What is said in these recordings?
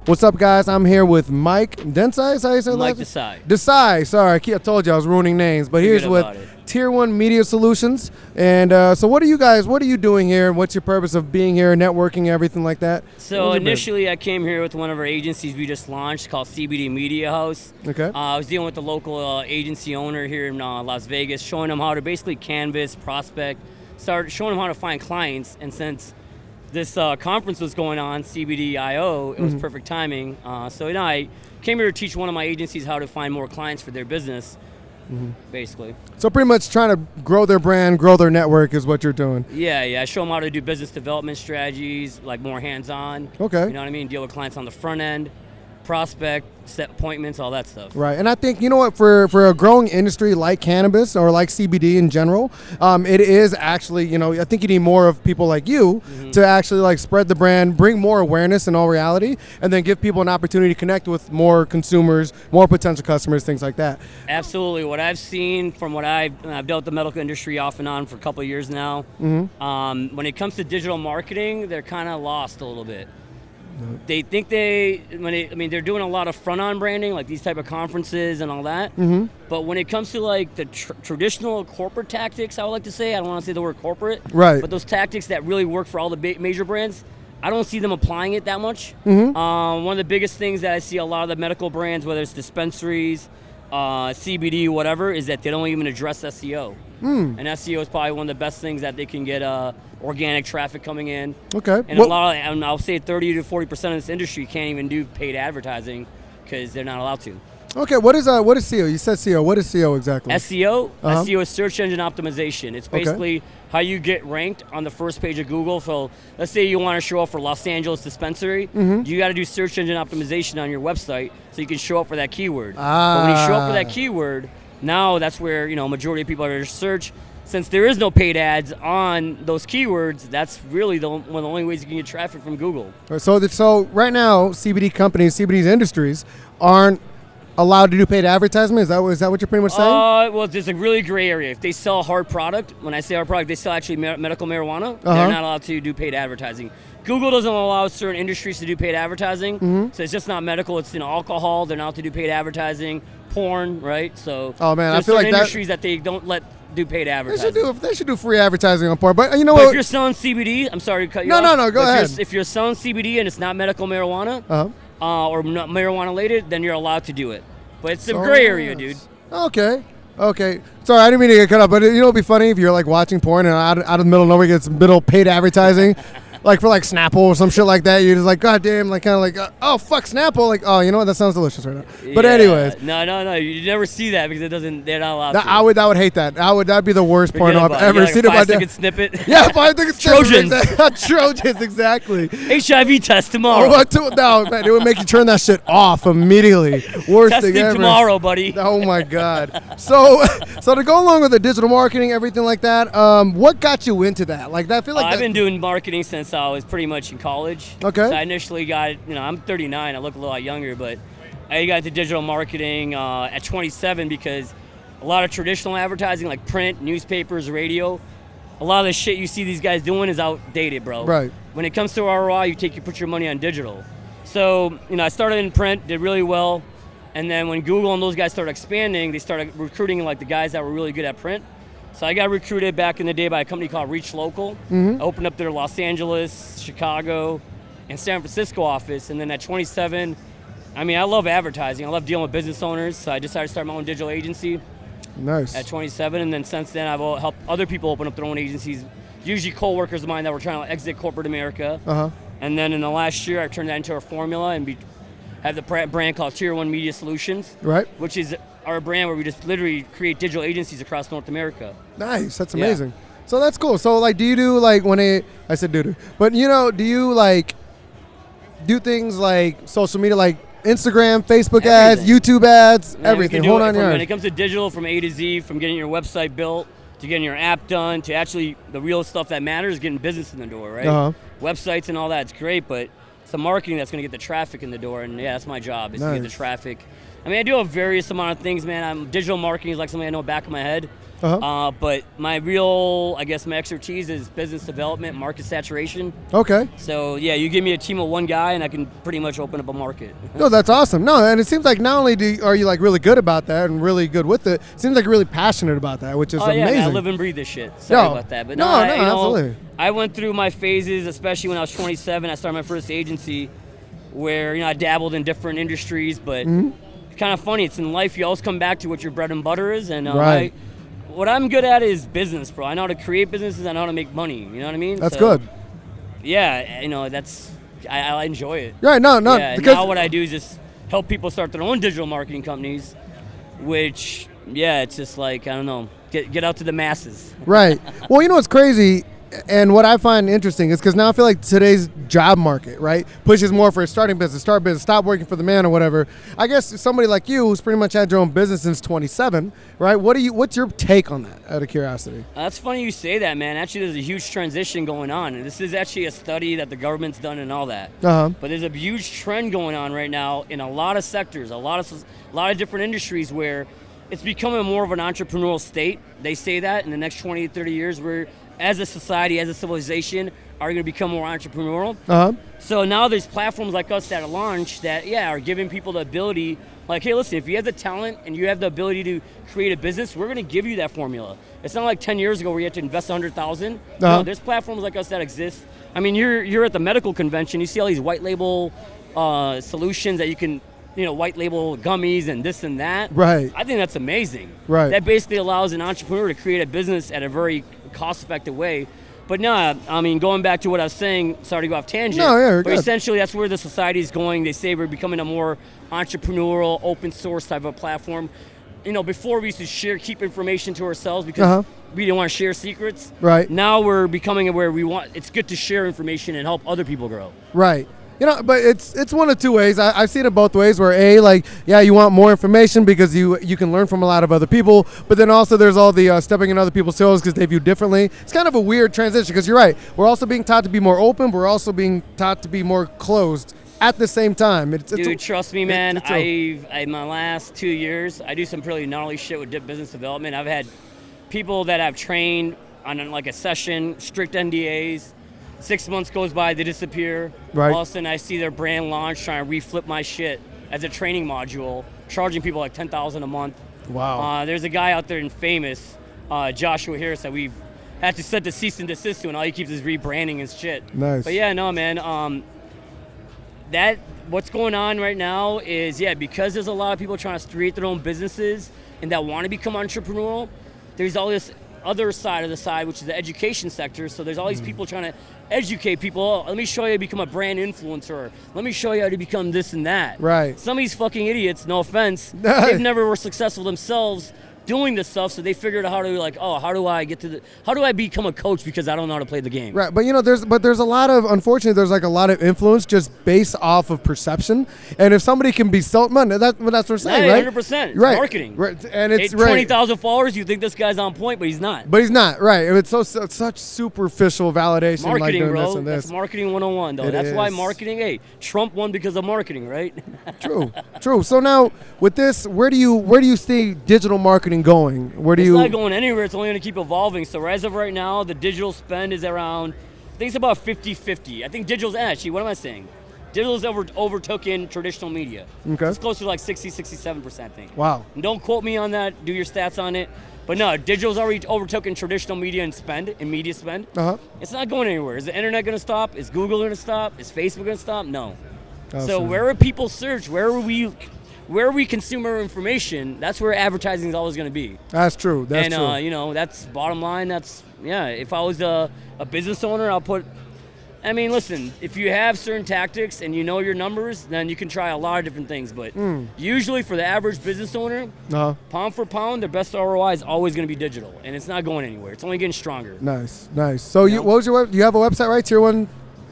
What's up, guys? I'm here with Mike Desai. Is that how you say Mike Desai. Desai. Desai. Sorry, I told you I was ruining names, but here's with Tier 1 Media Solutions. And so what are you doing here? What's your purpose of being here, networking, everything like that? So initially I came here with one of our agencies we just launched called CBD Media House. Okay. I was dealing with the local agency owner here in Las Vegas, showing them how to basically canvas, prospect, start showing them how to find clients. And since this conference was going on, CBD IO, it was perfect timing. So I came here to teach one of my agencies how to find more clients for their business, basically. So pretty much trying to grow their brand, grow their network is what you're doing. Yeah. I show them how to do business development strategies, like more hands-on. Okay. You know what I mean? Deal with clients on the front end, prospect, set appointments, all that stuff. Right, and I think, you know what, for a growing industry like cannabis or like CBD in general, it is actually, I think you need more of people like you to actually like spread the brand, bring more awareness in all reality, and then give people an opportunity to connect with more consumers, more potential customers, things like that. Absolutely. What I've seen from what I've dealt with the medical industry off and on for a couple of years now, when it comes to digital marketing, they're kind of lost a little bit. They think they're doing a lot of front-on branding, like these type of conferences and all that. But when it comes to like the traditional corporate tactics, I would like to say, I don't want to say the word corporate, right? But those tactics that really work for all the major brands, I don't see them applying it that much. One of the biggest things that I see a lot of the medical brands, whether it's dispensaries, CBD, whatever, is that they don't even address SEO. And SEO is probably one of the best things that they can get organic traffic coming in. Okay. And and I'll say 30 to 40% of this industry can't even do paid advertising because they're not allowed to. Okay, what is SEO? You said SEO. What is SEO exactly? SEO? SEO is search engine optimization. It's basically how you get ranked on the first page of Google. So let's say you want to show up for Los Angeles dispensary. You got to do search engine optimization on your website so you can show up for that keyword. But when you show up for that keyword, now that's where majority of people are going to search. Since there is no paid ads on those keywords, that's really one of the only ways you can get traffic from Google. So right now, CBD companies, CBD industries aren't allowed to do paid advertisement? Is that what you're pretty much saying? Well, there's a really gray area. If they sell a hard product, when I say hard product, they sell actually medical marijuana, they're not allowed to do paid advertising. Google doesn't allow certain industries to do paid advertising, so it's just not medical. It's alcohol, they're not allowed to do paid advertising, porn, right? So I feel like industries that they don't let do paid advertising. They should do free advertising on porn. But what? If you're selling CBD, I'm sorry to cut you off. No, go ahead. If you're selling CBD and it's not medical marijuana or not marijuana related, then you're allowed to do it. But it's a gray area, dude. Okay. Sorry, I didn't mean to get cut off, but it'd be funny if you're like watching porn and out of the middle of nowhere gets middle paid advertising. Like for like Snapple or some shit like that, you're just like, God damn, like kind of like, oh fuck Snapple, like, oh, you know what, that sounds delicious right now. But anyways, no, you never see that because they're not allowed. I would hate that. That'd be the worst porno I've ever seen. 5-second snippet. Yeah, 5-second snippet. Trojans. Trojans, exactly. HIV test tomorrow. No, man, it would make you turn that shit off immediately. Worst Testing thing ever. tomorrow, buddy. Oh my God. So to go along with the digital marketing, everything like that, what got you into that? Like I feel like I've been doing marketing since I was pretty much in college. Okay. So I initially got, I'm 39, I look a little younger, but I got into digital marketing at 27 because a lot of traditional advertising like print, newspapers, radio, a lot of the shit you see these guys doing is outdated, bro. Right. When it comes to ROI, you put your money on digital. So, I started in print, did really well, and then when Google and those guys started expanding, they started recruiting like the guys that were really good at print. So I got recruited back in the day by a company called Reach Local. I opened up their Los Angeles, Chicago, and San Francisco office. And then at 27, I love advertising. I love dealing with business owners. So I decided to start my own digital agency. Nice. At 27, and then since then I've helped other people open up their own agencies, usually co-workers of mine that were trying to exit corporate America. And then in the last year, I turned that into a formula and have the brand called Tier 1 Media Solutions. Right. Which is our brand where we just literally create digital agencies across North America. Nice, that's amazing. Yeah. So that's cool. So like, do you do like I said doo-doo, but do you like do things like social media, like Instagram, Facebook ads, YouTube ads, everything? Hold on, when it comes to digital, from A to Z, from getting your website built to getting your app done to actually the real stuff that matters, getting business in the door, right? Websites and all that's great, but it's the marketing that's going to get the traffic in the door, and that's my job, is to get the traffic. I do a various amount of things, man. Digital marketing is like something I know back of my head. But my real, I guess, my expertise is business development, market saturation. Okay. So yeah, you give me a team of one guy, and I can pretty much open up a market. No, that's awesome. No, and it seems like not only are you like really good about that and really good with it, it seems like you're really passionate about that, which is amazing. Man, I live and breathe this shit. Sorry about that, but absolutely. I went through my phases, especially when I was 27. I started my first agency, where I dabbled in different industries, but it's kind of funny. It's in life you always come back to what your bread and butter is, and right. What I'm good at is business, bro. I know how to create businesses. I know how to make money. You know what I mean? That's good. Yeah, that's I enjoy it. Right? No. Yeah, because now what I do is just help people start their own digital marketing companies, which it's just like, I don't know, get out to the masses. Right. Well, what's crazy, and what I find interesting is because now I feel like today's job market, right, pushes more for starting business, start business, stop working for the man or whatever. I guess somebody like you who's pretty much had your own business since 27, right? What's your take on that, out of curiosity? That's funny you say that, man. Actually, there's a huge transition going on. And this is actually a study that the government's done and all that. But there's a huge trend going on right now in a lot of sectors, a lot of different industries where it's becoming more of an entrepreneurial state. They say that in the next 20 to 30 years, we're, as a society, as a civilization, are going to become more entrepreneurial. So now there's platforms like us that are launched that, are giving people the ability, like, hey, listen, if you have the talent and you have the ability to create a business, we're going to give you that formula. It's not like 10 years ago where you had to invest $100,000. No, there's platforms like us that exist. I mean, you're at the medical convention, you see all these white label solutions that you can, white label gummies and this and that. Right. I think that's amazing. Right. That basically allows an entrepreneur to create a business at a very cost-effective way. But no, I mean, going back to what I was saying, sorry to go off tangent, but essentially that's where the society is going. They say we're becoming a more entrepreneurial, open source type of platform. Before we used to keep information to ourselves because we didn't want to share secrets. Right. Now we're becoming aware it's good to share information and help other people grow. Right. But it's one of two ways. I've seen it both ways where you want more information because you can learn from a lot of other people, but then also there's all the stepping in other people's toes because they view differently. It's kind of a weird transition because you're right. We're also being taught to be more open. We're also being taught to be more closed at the same time. Dude, trust me, man. In my last 2 years, I do some pretty gnarly shit with business development. I've had people that I've trained on like a session, strict NDAs. 6 months goes by, they disappear. Right. All of a sudden, I see their brand launch trying to reflip my shit as a training module, charging people like $10,000 a month. Wow. There's a guy out there in Famous, Joshua Harris, that we've had to set the cease and desist to, and all he keeps is rebranding his shit. Nice. But yeah, no, man. What's going on right now is, because there's a lot of people trying to create their own businesses and that want to become entrepreneurial, there's all this other side of the side, which is the education sector. So there's all these people trying to educate people. Oh, let me show you how to become a brand influencer. Let me show you how to become this and that. Right. Some of these fucking idiots, no offense, they've never were successful themselves doing this stuff, so they figured out how to how do I become a coach because I don't know how to play the game. Right, but there's a lot of, unfortunately, there's like a lot of influence just based off of perception, and if somebody can be that's what we're saying, right? 100%. It's right. Marketing. Right, and it's 20,000 followers. You think this guy's on point, but he's not. Right. It's such superficial validation. Marketing, like bro. This and this. That's marketing 101, though. That's why marketing. Hey, Trump won because of marketing, right? True. So now with this, where do you see digital marketing going? It's not going anywhere. It's only going to keep evolving. So as of right now, the digital spend is around, I think it's about 50-50. I think digital's actually, what am I saying? Digital's overtaken traditional media. Okay. It's closer to like 60-67%, I think. Wow. And don't quote me on that. Do your stats on it. But no, digital's already overtaken traditional media and media spend. It's not going anywhere. Is the internet going to stop? Is Google going to stop? Is Facebook going to stop? No. So wherever people search, wherever we consume our information, that's where advertising is always going to be. That's true. That's true. And that's bottom line. If I was a business owner, listen, if you have certain tactics and you know your numbers, then you can try a lot of different things. But usually for the average business owner, pound for pound, their best ROI is always going to be digital, and it's not going anywhere. It's only getting stronger. Nice. So what was your you have a website, right? Tier 1?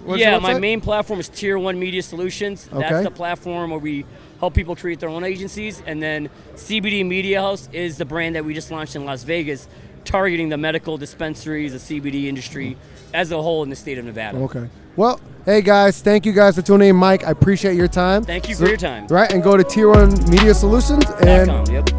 My main platform is Tier 1 Media Solutions. Okay. That's the platform where we help people create their own agencies. And then CBD Media House is the brand that we just launched in Las Vegas, targeting the medical dispensaries, the CBD industry as a whole in the state of Nevada. Okay. Well, hey guys, thank you guys for tuning in. Mike, I appreciate your time. Thank you for your time. Right, and go to Tier 1 Media Solutions. .com, yep.